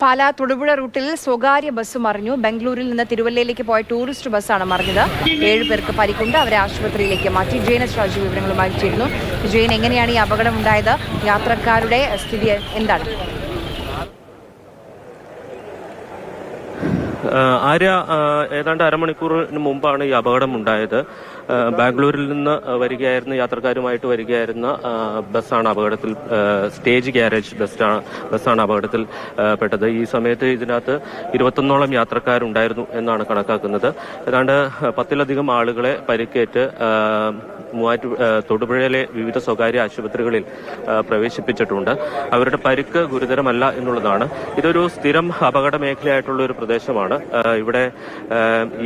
പാലാ തൊടുപുഴ റൂട്ടിൽ സ്വകാര്യ ബസ് മറിഞ്ഞു. ബംഗളൂരിൽ നിന്ന് തിരുവല്ലയിലേക്ക് പോയ ടൂറിസ്റ്റ് ബസ്സാണ് മറിഞ്ഞത്. 7 പേർക്ക് പരിക്കുണ്ട്. അവരെ ആശുപത്രിയിലേക്ക് മാറ്റി. ജെയിനസ് രാജു വിവരങ്ങളുമായി ചേരുന്നു. ജെയിൻ, എങ്ങനെയാണ് ഈ അപകടം ഉണ്ടായത്? യാത്രക്കാരുടെ സ്ഥിതി എന്താണ്? ആര്യ, ഏതാണ്ട് അരമണിക്കൂറിന് മുമ്പാണ് ഈ അപകടം ഉണ്ടായത്. ബാംഗ്ലൂരിൽ നിന്ന് വരികയായിരുന്ന യാത്രക്കാരുമായിട്ട് വരികയായിരുന്ന ബസ്സാണ് അപകടത്തിൽ, സ്റ്റേജ് ഗ്യാരേജ് ബസ്സാണ് അപകടത്തിൽ പെട്ടത്. ഈ സമയത്ത് ഇതിനകത്ത് 21ഓളം യാത്രക്കാരുണ്ടായിരുന്നു എന്നാണ് കണക്കാക്കുന്നത്. ഏതാണ്ട് 10ലധികം ആളുകളെ പരിക്കേറ്റ് തൊടുപുഴയിലെ വിവിധ സ്വകാര്യ ആശുപത്രികളിൽ പ്രവേശിപ്പിച്ചിട്ടുണ്ട്. അവരുടെ പരിക്ക് ഗുരുതരമല്ല എന്നുള്ളതാണ്. ഇതൊരു സ്ഥിരം അപകട മേഖലയായിട്ടുള്ള ഒരു പ്രദേശമാണ്. ഇവിടെ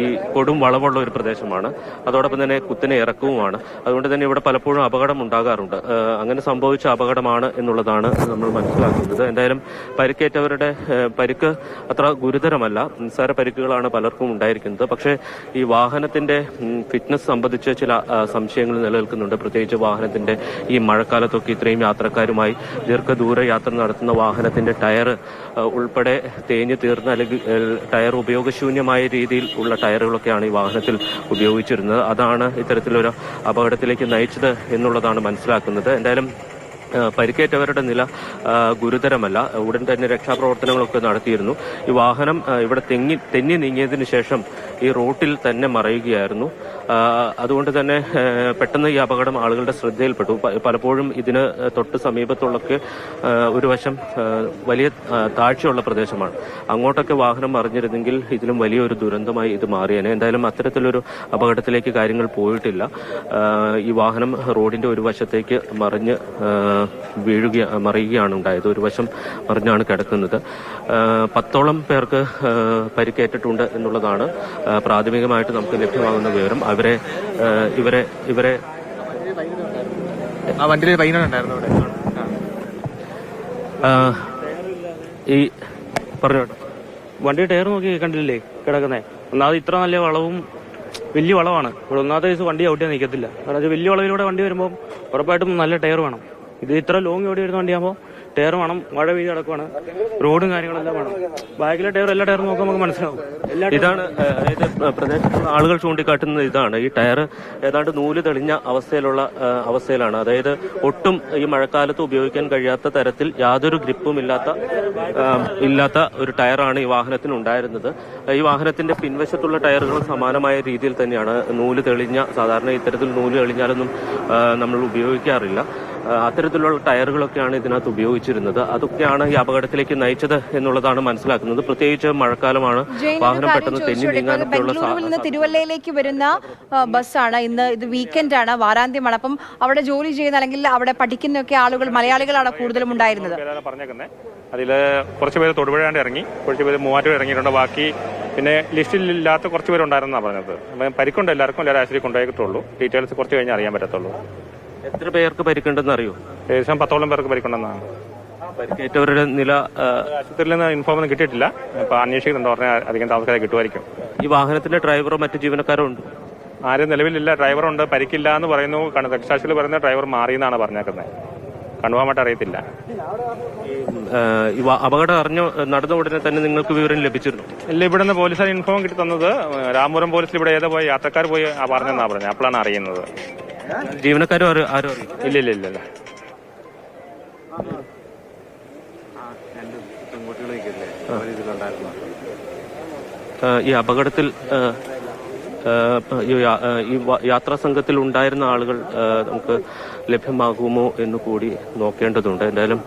ഈ കൊടും വളവുള്ള ഒരു പ്രദേശമാണ്. അതോടൊപ്പം തന്നെ കുത്തിനെ ഇറക്കവുമാണ്. അതുകൊണ്ട് തന്നെ ഇവിടെ പലപ്പോഴും അപകടം ഉണ്ടാകാറുണ്ട്. അങ്ങനെ സംഭവിച്ച അപകടമാണ് എന്നുള്ളതാണ് നമ്മൾ മനസ്സിലാക്കുന്നത്. എന്തായാലും പരിക്കേറ്റവരുടെ പരിക്ക് അത്ര ഗുരുതരമല്ല. നിസ്സാര പരിക്കുകളാണ് പലർക്കും ഉണ്ടായിരിക്കുന്നത്. പക്ഷേ ഈ വാഹനത്തിന്റെ ഫിറ്റ്നസ് സംബന്ധിച്ച് ചില സംശയങ്ങൾ നിലനിൽക്കുന്നുണ്ട്. പ്രത്യേകിച്ച് വാഹനത്തിന്റെ ഈ മഴക്കാലത്തൊക്കെ ഇത്രയും യാത്രക്കാരുമായി ദീർഘദൂര യാത്ര നടത്തുന്ന വാഹനത്തിന്റെ ടയർ ഉൾപ്പെടെ തേഞ്ഞു തീർന്ന അല്ലെങ്കിൽ ടയർ ഉപയോഗശൂന്യമായ രീതിയിൽ ഉള്ള ടയറുകളൊക്കെയാണ് ഈ വാഹനത്തിൽ ഉപയോഗിച്ചിരുന്നത്. അതാണ് ഇത്തരത്തിലൊരു അപകടത്തിലേക്ക് നയിച്ചത് എന്നുള്ളതാണ് മനസ്സിലാക്കുന്നത്. എന്തായാലും പരിക്കേറ്റവരുടെ നില ഗുരുതരമല്ല. ഉടൻ തന്നെ രക്ഷാപ്രവർത്തനങ്ങളൊക്കെ നടത്തിയിരുന്നു. ഈ വാഹനം ഇവിടെ തെന്നി നീങ്ങിയതിനു ശേഷം ഈ റോട്ടിൽ തന്നെ മറയുകയായിരുന്നു. അതുകൊണ്ട് തന്നെ പെട്ടെന്ന് ഈ അപകടം ആളുകളുടെ ശ്രദ്ധയിൽപ്പെട്ടു. പലപ്പോഴും ഇതിന് തൊട്ട് സമീപത്തുള്ളൊക്കെ ഒരു വശം വലിയ താഴ്ചയുള്ള പ്രദേശമാണ്. അങ്ങോട്ടൊക്കെ വാഹനം മറിഞ്ഞിരുന്നെങ്കിൽ ഇതിലും വലിയൊരു ദുരന്തമായി ഇത് മാറിയേനെ. എന്തായാലും അത്തരത്തിലൊരു അപകടത്തിലേക്ക് കാര്യങ്ങൾ പോയിട്ടില്ല. ഈ വാഹനം റോഡിന്റെ ഒരു വശത്തേക്ക് മറിയുകയാണ് ഉണ്ടായത്. ഒരു വശം മറിഞ്ഞാണ് കിടക്കുന്നത്. 10ഓളം പേർക്ക് പരിക്കേറ്റിട്ടുണ്ട് എന്നുള്ളതാണ് പ്രാഥമികമായിട്ട് നമുക്ക് ലഭ്യമാകുന്ന വിവരം. ഇവരെ വണ്ടിയിൽ പൈനുണ്ടായിരുന്നു അവിടെ. ഈ പറഞ്ഞോട്ടെ, വണ്ടി ടയർ നോക്കി കണ്ടില്ലേ കിടക്കുന്നേ. ഒന്നാമത് ഇത്ര നല്ല വളവും വലിയ വളവാണ്. ഇവിടെ ഒന്നാമത്തെ ദിവസം വണ്ടി ഔട്ടിയാൽ നിൽക്കത്തില്ല. കാരണം വലിയ വളവിലൂടെ വണ്ടി വരുമ്പോൾ ഉറപ്പായിട്ടും നല്ല ടയർ വേണം. ഇത് ഇത്ര ലോങ് ഓടി വരുന്ന വണ്ടിയാകുമ്പോൾ ടയർ വേണം. മഴ പെയ്ത് കിടക്കുവാണ്. റോഡും കാര്യങ്ങളെല്ലാം വേണം. ബാക്കിലെ ടയർ എല്ലാ ടയറും നോക്കാൻ നമുക്ക് മനസ്സിലാവും. ഇതാണ് അതായത് പ്രദേശത്തുള്ള ആളുകൾ ചൂണ്ടിക്കാട്ടുന്നത്. ഇതാണ് ഈ ടയർ ഏതാണ്ട് നൂല് തെളിഞ്ഞ അവസ്ഥയിലാണ്. അതായത് ഒട്ടും ഈ മഴക്കാലത്ത് ഉപയോഗിക്കാൻ കഴിയാത്ത തരത്തിൽ യാതൊരു ഗ്രിപ്പും ഇല്ലാത്ത ഒരു ടയറാണ് ഈ വാഹനത്തിന് ഉണ്ടായിരുന്നത്. ഈ വാഹനത്തിന്റെ പിൻവശത്തുള്ള ടയറുകൾ സമാനമായ രീതിയിൽ തന്നെയാണ്. നൂല് തെളിഞ്ഞ, സാധാരണ ഇത്തരത്തിൽ നൂല് തെളിഞ്ഞാലൊന്നും നമ്മൾ ഉപയോഗിക്കാറില്ല. അത്തരത്തിലുള്ള ടയറുകളൊക്കെയാണ് ഇതിനകത്ത് ഉപയോഗിച്ചിരുന്നത്. അതൊക്കെയാണ് ഈ അപകടത്തിലേക്ക് നയിച്ചത് എന്നുള്ളതാണ് മനസ്സിലാക്കുന്നത്. പ്രത്യേകിച്ച് മഴക്കാലമാണ്. വാഹനം പെട്ടെന്ന് തെന്നി നീങ്ങാനൊക്കെയുള്ള ബംഗളൂരുവിൽ നിന്ന് തിരുവല്ലയിലേക്ക് വരുന്ന ബസ്സാണ്. ഇന്ന് ഇത് വീക്കെൻഡ് ആണ്, വാരാന്ത്യമാണ്. അപ്പം അവിടെ ജോലി ചെയ്യുന്ന അല്ലെങ്കിൽ അവിടെ പഠിക്കുന്നൊക്കെ ആളുകൾ മലയാളികളാണ് കൂടുതലും ഉണ്ടായിരുന്നത്. അതിൽ കുറച്ച് പേര് തൊടുപുഴയാണ്ട് ഇറങ്ങി, കുറച്ച് പേര് മൂവാറ്റുപുഴ ഇറങ്ങിയിട്ടുണ്ട്. ബാക്കി പിന്നെ ലിസ്റ്റിലില്ലാത്ത കുറച്ച് പേരുണ്ടായിരുന്നാണ് പറഞ്ഞത്. പരിക്കുണ്ട് എല്ലാവർക്കും. എല്ലാവരും ആശുപത്രി കൊണ്ടുപോയിട്ടുള്ളൂ. ഡീറ്റെയിൽസ് കുറച്ച് കഴിഞ്ഞാൽ അറിയാൻ പറ്റത്തുള്ളൂ. എത്ര പേർക്ക് പരിക്കുണ്ടെന്ന് അറിയോ? ഏകദേശം 10ഓളം പേർക്ക് പരിക്കുണ്ടെന്നാണ്. പരിക്കേറ്റവരുടെ നില ആശുപത്രിയിൽ നിന്ന് ഇൻഫോം ഒന്നും കിട്ടിയിട്ടില്ല. ഇപ്പൊ അന്വേഷിക്കുന്നുണ്ടോ പറഞ്ഞാൽ അധികം താമസിക്കാതെ കിട്ടുമായിരിക്കും. ഈ വാഹനത്തിന്റെ ഡ്രൈവറോ മറ്റു ജീവനക്കാരോ ഉണ്ട്? ആരും നിലവിലില്ല. ഡ്രൈവറുണ്ട്, പരിക്കില്ല എന്ന് പറയുന്നു. ദക്ഷാശിയിൽ പറയുന്ന ഡ്രൈവർ മാറിയെന്നാണ് പറഞ്ഞേക്കുന്നത്. കൺഫേമായിട്ട് അറിയത്തില്ല. അപകടം നടന്ന ഉടനെ തന്നെ നിങ്ങൾക്ക് വിവരം ലഭിച്ചിരുന്നു? ഇല്ല, ഇവിടെ നിന്ന് പോലീസുകാർ ഇൻഫോം കിട്ടി തന്നത്. രാമപുരം പോലീസിൽ ഇവിടെ ഏതോ പോയി യാത്രക്കാർ പോയി പറഞ്ഞെന്നാ പറഞ്ഞത്. അപ്പോഴാണ് അറിയുന്നത്. ജീവനക്കാരും ആരും ഇല്ല. ഈ അപകടത്തിൽ ഈ യാത്രാ സംഘത്തിൽ ഉണ്ടായിരുന്ന ആളുകൾ നമുക്ക് ലഭ്യമാകുമോ എന്ന് കൂടി നോക്കേണ്ടതുണ്ട്. എന്തായാലും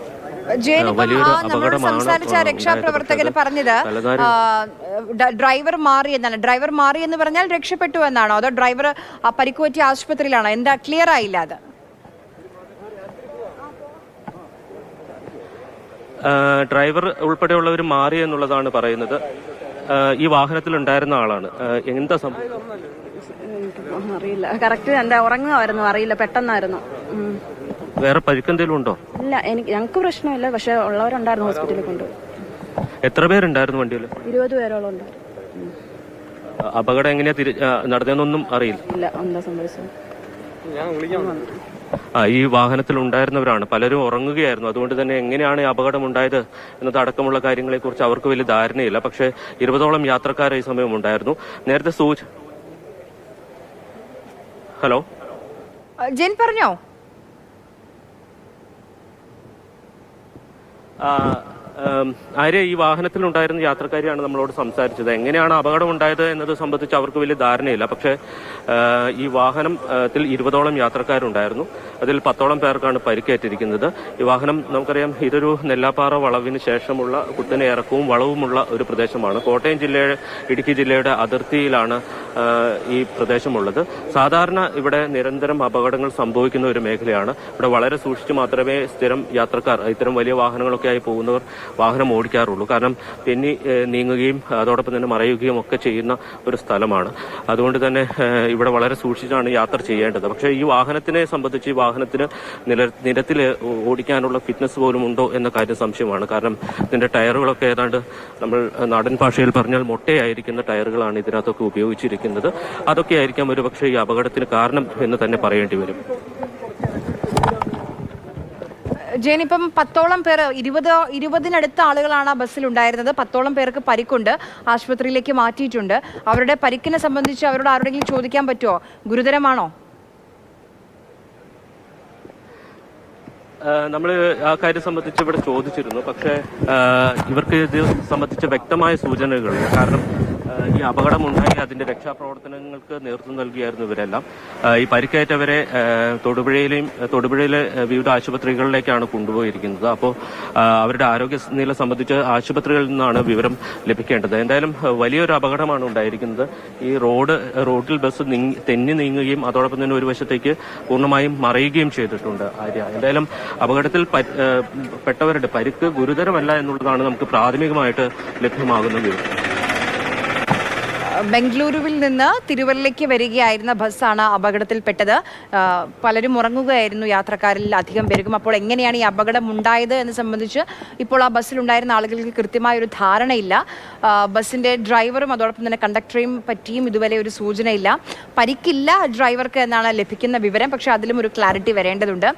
സംസാരിച്ച രക്ഷാപ്രവർത്തകന് പറഞ്ഞത് ഡ്രൈവർ മാറിയെന്നാണ്. ഡ്രൈവർ മാറി എന്ന് പറഞ്ഞാൽ രക്ഷപ്പെട്ടു എന്നാണോ, അതോ ഡ്രൈവർ പരിക്കുപറ്റിയ ആശുപത്രിയിലാണോ? എന്താ ക്ലിയർ ആയില്ല അത്. ഡ്രൈവർ ഉൾപ്പെടെയുള്ളവർ മാറി എന്നുള്ളതാണ് പറയുന്നത്. ഈ വാഹനത്തിൽ ഉണ്ടായിരുന്ന ആളാണ്. എന്താ സംഭവം അറിയില്ല. കറക്റ്റ് എന്താ ഉറങ്ങുമായിരുന്നു, അറിയില്ല. പെട്ടെന്നായിരുന്നു. വേറെ പരിക്കെന്തെങ്കിലും ഉണ്ടോ? ഇല്ല, ഞങ്ങൾക്ക് പ്രശ്നമില്ല. പക്ഷെ ഉള്ളവരുണ്ടായിരുന്നു, ഹോസ്പിറ്റലിൽ കൊണ്ടുപോയി. എത്ര പേരുണ്ടായിരുന്നു വണ്ടിയിൽ? 20 പേരോളം ഉണ്ട്. അപകടം എങ്ങനെയാ നടന്നതെന്നൊന്നും അറിയില്ല. ഇല്ല, എന്താ സംഭവിച്ചത്? ഈ വാഹനത്തിൽ ഉണ്ടായിരുന്നവരാണ്. പലരും ഉറങ്ങുകയായിരുന്നു. അതുകൊണ്ട് തന്നെ എങ്ങനെയാണ് ഈ അപകടം ഉണ്ടായത് എന്നത് അടക്കമുള്ള കാര്യങ്ങളെക്കുറിച്ച് അവർക്ക് വലിയ ധാരണയില്ല. പക്ഷേ 20ഓളം യാത്രക്കാർ ഈ സമയം ഉണ്ടായിരുന്നു. നേരത്തെ ഹലോ ജെയിൻ പറഞ്ഞോ. ആര്യ, ഈ വാഹനത്തിലുണ്ടായിരുന്ന യാത്രക്കാരിയാണ് നമ്മളോട് സംസാരിച്ചത്. എങ്ങനെയാണ് അപകടം ഉണ്ടായത് എന്നത് സംബന്ധിച്ച് അവർക്ക് വലിയ ധാരണയില്ല. പക്ഷേ ഈ വാഹനത്തിൽ 20ഓളം യാത്രക്കാരുണ്ടായിരുന്നു. അതിൽ 10ഓളം പേർക്കാണ് പരിക്കേറ്റിരിക്കുന്നത്. ഈ വാഹനം നമുക്കറിയാം, ഇതൊരു നെല്ലാപ്പാറ വളവിന് ശേഷമുള്ള കുത്തനെ ഇറക്കവും വളവുമുള്ള ഒരു പ്രദേശമാണ്. കോട്ടയം ജില്ലയുടെ ഇടുക്കി ജില്ലയുടെ അതിർത്തിയിലാണ് ഈ പ്രദേശമുള്ളത്. സാധാരണ ഇവിടെ നിരന്തരം അപകടങ്ങൾ സംഭവിക്കുന്ന ഒരു മേഖലയാണ്. ഇവിടെ വളരെ സൂക്ഷിച്ച് മാത്രമേ സ്ഥിരം യാത്രക്കാർ, ഇത്തരം വലിയ വാഹനങ്ങളൊക്കെ ആയി പോകുന്നവർ വാഹനം ഓടിക്കാറുള്ളൂ. കാരണം തെന്നി നീങ്ങുകയും അതോടൊപ്പം തന്നെ മറയുകയും ഒക്കെ ചെയ്യുന്ന ഒരു സ്ഥലമാണ്. അതുകൊണ്ട് തന്നെ ഇവിടെ വളരെ സൂക്ഷിച്ചാണ് യാത്ര ചെയ്യേണ്ടത്. പക്ഷേ ഈ വാഹനത്തിനെ സംബന്ധിച്ച് ഈ വാഹനത്തിന് നിരത്തിൽ ഓടിക്കാനുള്ള ഫിറ്റ്നസ് പോലും ഉണ്ടോ എന്ന കാര്യം സംശയമാണ്. കാരണം ഇതിന്റെ ടയറുകളൊക്കെ ഏതാണ്ട് നമ്മൾ നാടൻ ഭാഷയിൽ പറഞ്ഞാൽ മൊട്ടയായിരിക്കുന്ന ടയറുകളാണ് ഇതിനകത്തൊക്കെ ഉപയോഗിച്ചിരിക്കുന്നത്. അതൊക്കെ ആയിരിക്കാം ഒരുപക്ഷെ ഈ അപകടത്തിന് കാരണം എന്ന് തന്നെ പറയേണ്ടി വരും. ജെയിൻ, ഇപ്പം 10ഓളം പേർ, 20-20-നടുത്ത ആളുകളാണ് ആ ബസ്സിൽ ഉണ്ടായിരുന്നത്. 10ഓളം പേർക്ക് പരിക്കുണ്ട്, ആശുപത്രിയിലേക്ക് മാറ്റിയിട്ടുണ്ട്. അവരുടെ പരിക്കിനെ സംബന്ധിച്ച് അവരോട് ആരോടെങ്കിലും ചോദിക്കാൻ പറ്റുമോ? ഗുരുതരമാണോ? നമ്മൾ ആ കാര്യം സംബന്ധിച്ച് ഇവിടെ ചോദിച്ചിരുന്നു. പക്ഷേ ഇവർക്ക് ഇത് സംബന്ധിച്ച വ്യക്തമായ സൂചനകളില്ല. കാരണം ഈ അപകടമുണ്ടായി അതിന്റെ രക്ഷാപ്രവർത്തനങ്ങൾക്ക് നേതൃത്വം നൽകിയായിരുന്നു ഇവരെല്ലാം. ഈ പരിക്കേറ്റവരെ തൊടുപുഴയിലെ വിവിധ ആശുപത്രികളിലേക്കാണ് കൊണ്ടുപോയിരിക്കുന്നത്. അപ്പോൾ അവരുടെ ആരോഗ്യനില സംബന്ധിച്ച് ആശുപത്രികളിൽ നിന്നാണ് വിവരം ലഭിക്കേണ്ടത്. എന്തായാലും വലിയൊരു അപകടമാണ് ഉണ്ടായിരിക്കുന്നത്. ഈ റോഡിൽ ബസ് തെന്നി നീങ്ങുകയും അതോടൊപ്പം തന്നെ ഒരു വശത്തേക്ക് പൂർണ്ണമായും മറയുകയും ചെയ്തിട്ടുണ്ട്. എന്തായാലും അപകടത്തിൽ പെട്ടവരുടെ പരിക്ക് ഗുരുതരമല്ല എന്നുള്ളതാണ് നമുക്ക് പ്രാഥമികമായിട്ട് ലഭ്യമാകുന്ന വിവരം. ബംഗളൂരുവിൽ നിന്ന് തിരുവല്ലയ്ക്ക് വരികയായിരുന്ന ബസ്സാണ് അപകടത്തിൽപ്പെട്ടത്. പലരും ഉറങ്ങുകയായിരുന്നു, യാത്രക്കാരിൽ അധികം പേർക്കും. അപ്പോൾ എങ്ങനെയാണ് ഈ അപകടം ഉണ്ടായത് എന്ന് സംബന്ധിച്ച് ഇപ്പോൾ ആ ബസ്സിലുണ്ടായിരുന്ന ആളുകൾക്ക് കൃത്യമായ ഒരു ധാരണയില്ല. ബസ്സിന്റെ ഡ്രൈവറും അതോടൊപ്പം തന്നെ കണ്ടക്ടറെയും പറ്റിയും ഇതുവരെ ഒരു സൂചനയില്ല. പരിക്കില്ല ഡ്രൈവർക്ക് എന്നാണ് ലഭിക്കുന്ന വിവരം. പക്ഷെ അതിലും ഒരു ക്ലാരിറ്റി വരേണ്ടതുണ്ട്.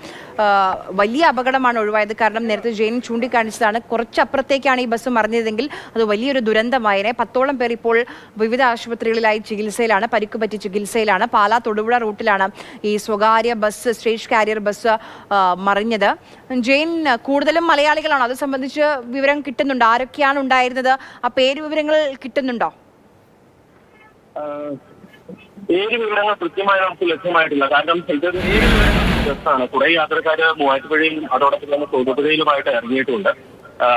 വലിയ അപകടമാണ് ഒഴിവായത്. കാരണം നേരത്തെ ജെയിൻ ചൂണ്ടിക്കാണിച്ചതാണ്, കുറച്ചപ്പുറത്തേക്കാണ് ഈ ബസ് മറിഞ്ഞതെങ്കിൽ അത് വലിയൊരു ദുരന്തമായേനെ. 10ഓളം പേർ ഇപ്പോൾ വിവിധ ആശുപത്രികളിലായി ചികിത്സയിലാണ്, പരിക്കുപറ്റി ചികിത്സയിലാണ്. പാലാ തൊടുപുഴ റൂട്ടിലാണ് ഈ സ്വകാര്യ ബസ്, സ്റ്റേജ് കാരിയർ ബസ് മറിഞ്ഞത്. ജെയിൻ, കൂടുതലും മലയാളികളാണോ? അത് സംബന്ധിച്ച് വിവരം കിട്ടുന്നുണ്ടോ? ആരൊക്കെയാണ് ഉണ്ടായിരുന്നത്? ആ പേര് വിവരങ്ങൾ കിട്ടുന്നുണ്ടോ? പേര് വിവരങ്ങൾ കൃത്യമായി നമുക്ക് ലഭ്യമായിട്ടില്ല. കാരണം ഇതൊരു ബസ്സാണ്. കുറെ യാത്രക്കാര് മൂവാറ്റുപുഴയിലും അതോടൊപ്പം തന്നെ തൊടുപുഴയിലുമായിട്ട് ഇറങ്ങിയിട്ടുണ്ട്.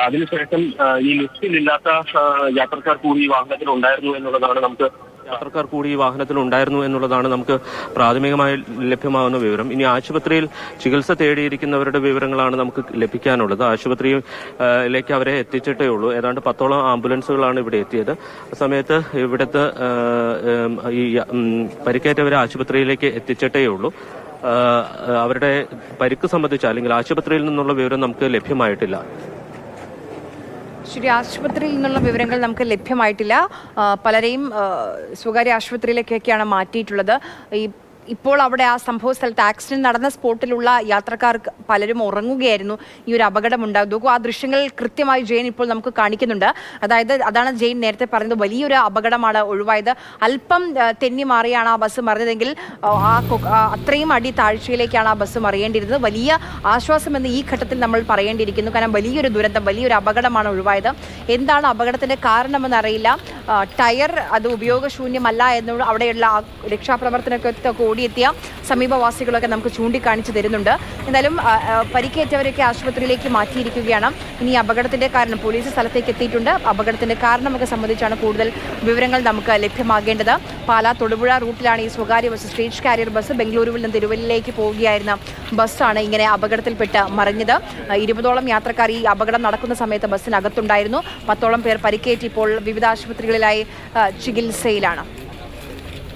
അതിനുശേഷം ഈ ലിസ്റ്റിലില്ലാത്ത യാത്രക്കാർ കൂടി ഈ വാഹനത്തിൽ ഉണ്ടായിരുന്നു എന്നുള്ളതാണ് നമുക്ക് പ്രാഥമികമായി ലഭ്യമാകുന്ന വിവരം. ഇനി ആശുപത്രിയിൽ ചികിത്സ തേടിയിരിക്കുന്നവരുടെ വിവരങ്ങളാണ് നമുക്ക് ലഭിക്കാനുള്ളത്. ആശുപത്രിയിലേക്ക് അവരെ എത്തിച്ചിട്ടേ ഉള്ളൂ. ഏതാണ്ട് 10ഓളം ആംബുലൻസുകളാണ് ഇവിടെ എത്തിയത്. ആ സമയത്ത് ഇവിടുത്തെ ഈ പരിക്കേറ്റവരെ ആശുപത്രിയിലേക്ക് എത്തിച്ചിട്ടേ ഉള്ളൂ. അവരുടെ പരിക്ക് സംബന്ധിച്ച് അല്ലെങ്കിൽ ആശുപത്രിയിൽ നിന്നുള്ള വിവരം നമുക്ക് ലഭ്യമായിട്ടില്ല. ശരി, ആശുപത്രിയിൽ നിന്നുള്ള വിവരങ്ങൾ നമുക്ക് ലഭ്യമായിട്ടില്ല. പലരെയും സ്വകാര്യ ആശുപത്രിയിലേക്കൊക്കെയാണ് മാറ്റിയിട്ടുള്ളത്. ഇപ്പോൾ അവിടെ ആ സംഭവ സ്ഥലത്ത് ആക്സിഡന്റ് നടന്ന സ്പോട്ടിലുള്ള യാത്രക്കാർ പലരും ഉറങ്ങുകയായിരുന്നു. ഈ ഒരു അപകടം ഉണ്ടാകും. നോക്കൂ, ആ ദൃശ്യങ്ങൾ കൃത്യമായി ജെയിൻ ഇപ്പോൾ നമുക്ക് കാണിക്കുന്നുണ്ട്. അതായത് അതാണ് ജെയിൻ നേരത്തെ പറഞ്ഞത്, വലിയൊരു അപകടമാണ് ഒഴിവായത്. അല്പം തെന്നി മാറിയാണ് ആ ബസ് മറിഞ്ഞതെങ്കിൽ അത്രയും അടി താഴ്ചയിലേക്കാണ് ആ ബസ് മറിയേണ്ടിയിരുന്നത്. വലിയ ആശ്വാസമെന്ന് ഈ ഘട്ടത്തിൽ നമ്മൾ പറയേണ്ടിയിരിക്കുന്നു. കാരണം വലിയൊരു ദുരന്തം, വലിയൊരു അപകടമാണ് ഒഴിവായത്. എന്താണ് അപകടത്തിന്റെ കാരണമെന്ന് അറിയില്ല. ടയർ അത് ഉപയോഗശൂന്യമല്ല എന്നുള്ള അവിടെയുള്ള രക്ഷാപ്രവർത്തനത്തെ ഓടിയെത്തിയ സമീപവാസികളൊക്കെ നമുക്ക് ചൂണ്ടിക്കാണിച്ചു തരുന്നുണ്ട്. എന്തായാലും പരിക്കേറ്റവരൊക്കെ ആശുപത്രിയിലേക്ക് മാറ്റിയിരിക്കുകയാണ്. ഇനി അപകടത്തിന്റെ കാരണം, പോലീസ് സ്ഥലത്തേക്ക് എത്തിയിട്ടുണ്ട്. അപകടത്തിന്റെ കാരണമൊക്കെ സംബന്ധിച്ചാണ് കൂടുതൽ വിവരങ്ങൾ നമുക്ക് ലഭ്യമാകേണ്ടത്. പാലാ തൊടുപുഴ റൂട്ടിലാണ് ഈ സ്വകാര്യ ബസ്, സ്റ്റേജ് കാരിയർ ബസ്. ബംഗളൂരുവിൽ നിന്ന് തിരുവല്ലയിലേക്ക് പോവുകയായിരുന്ന ബസ്സാണ് ഇങ്ങനെ അപകടത്തിൽപ്പെട്ട് മറിഞ്ഞത്. 20ഓളം യാത്രക്കാർ ഈ അപകടം നടക്കുന്ന സമയത്ത് ബസ്സിനകത്തുണ്ടായിരുന്നു. 10ഓളം പേർ പരിക്കേറ്റ് ഇപ്പോൾ വിവിധ ആശുപത്രികളിലായി ചികിത്സയിലാണ്.